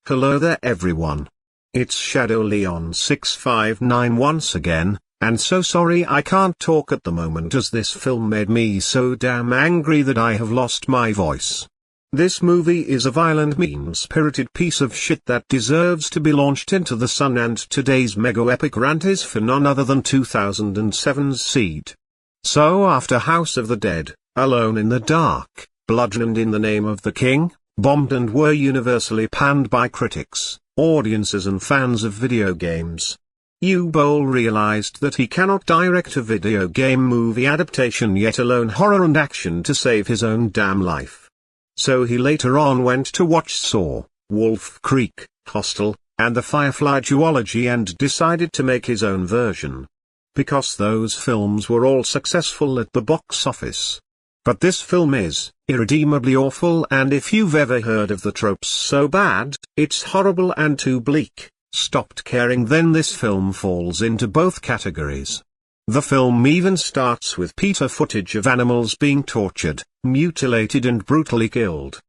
Hello there everyone. It's Shadow Leon 659 once again, and so sorry I can't talk at the moment as this film made me so damn angry that I have lost my voice. This movie is a violent mean-spirited piece of shit that deserves to be launched into the sun, and today's mega-epic rant is for none other than 2007's Seed. So after House of the Dead, Alone in the Dark, Bludgeoned in the Name of the King, bombed and were universally panned by critics, audiences and fans of video games, Uwe Boll realized that he cannot direct a video game movie adaptation, yet alone horror and action, to save his own damn life. So he later on went to watch Saw, Wolf Creek, Hostel, and the Firefly duology and decided to make his own version. Because those films were all successful at the box office. But this film is irredeemably awful, and if you've ever heard of the tropes so bad, it's horrible and too bleak, stopped caring, then this film falls into both categories. The film even starts with PETA footage of animals being tortured, mutilated and brutally killed.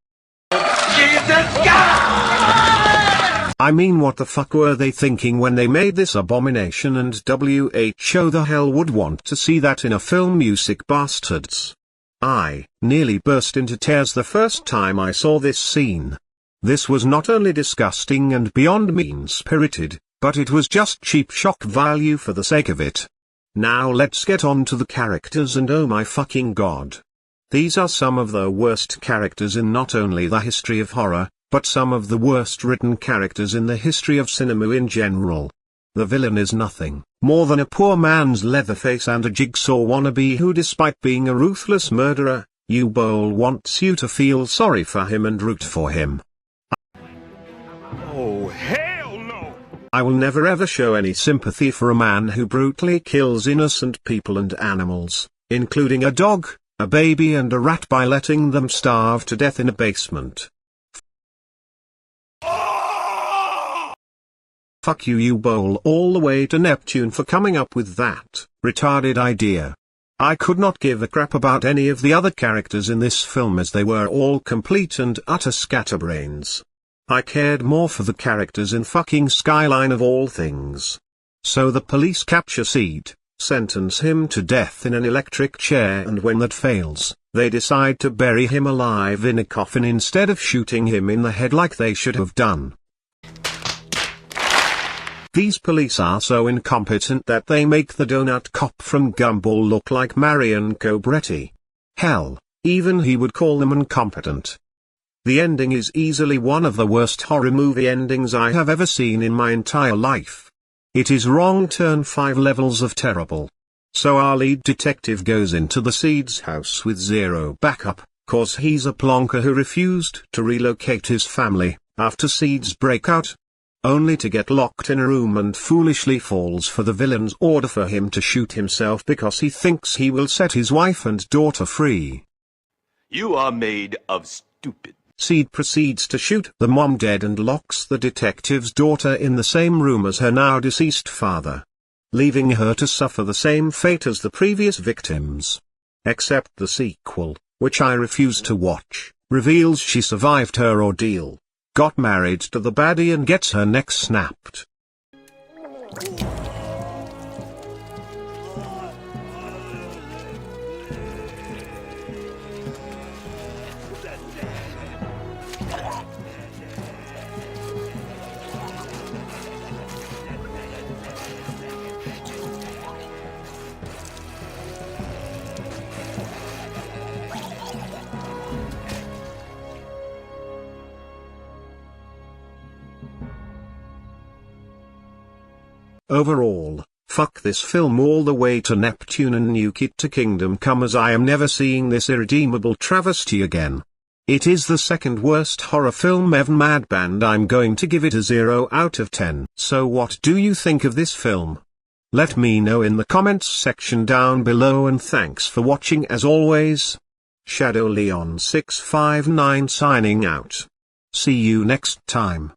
Jesus God! I mean, what the fuck were they thinking when they made this abomination, and WHO the hell would want to see that in a film, you sick bastards. I nearly burst into tears the first time I saw this scene. This was not only disgusting and beyond mean-spirited, but it was just cheap shock value for the sake of it. Now let's get on to the characters, and oh my fucking god. These are some of the worst characters in not only the history of horror, but some of the worst written characters in the history of cinema in general. The villain is nothing more than a poor man's Leatherface and a Jigsaw wannabe who, despite being a ruthless murderer, Uwe Boll wants you to feel sorry for him and root for him. Oh, hell no! I will never ever show any sympathy for a man who brutally kills innocent people and animals, including a dog, a baby and a rat, by letting them starve to death in a basement. Fuck you, Uwe Boll, all the way to Neptune for coming up with that retarded idea. I could not give a crap about any of the other characters in this film, as they were all complete and utter scatterbrains. I cared more for the characters in fucking Skyline of all things. So the police capture Seed, sentence him to death in an electric chair, and when that fails, they decide to bury him alive in a coffin instead of shooting him in the head like they should have done. These police are so incompetent that they make the donut cop from Gumball look like Marion Cobretti. Hell, even he would call them incompetent. The ending is easily one of the worst horror movie endings I have ever seen in my entire life. It is wrong turn 5 levels of terrible. So our lead detective goes into the Seed's house with zero backup, cause he's a plonker who refused to relocate his family after Seed's breakout, only to get locked in a room and foolishly falls for the villain's order for him to shoot himself because he thinks he will set his wife and daughter free. You are made of stupid. Seed proceeds to shoot the mom dead and locks the detective's daughter in the same room as her now deceased father, leaving her to suffer the same fate as the previous victims. Except the sequel, which I refuse to watch, reveals she survived her ordeal, got married to the baddie and gets her neck snapped. Overall, fuck this film all the way to Neptune and nuke it to Kingdom Come, as I am never seeing this irredeemable travesty again. It is the second worst horror film ever, mad band. I'm going to give it a 0 out of 10. So what do you think of this film? Let me know in the comments section down below, and thanks for watching as always. Shadow Leon 659 signing out. See you next time.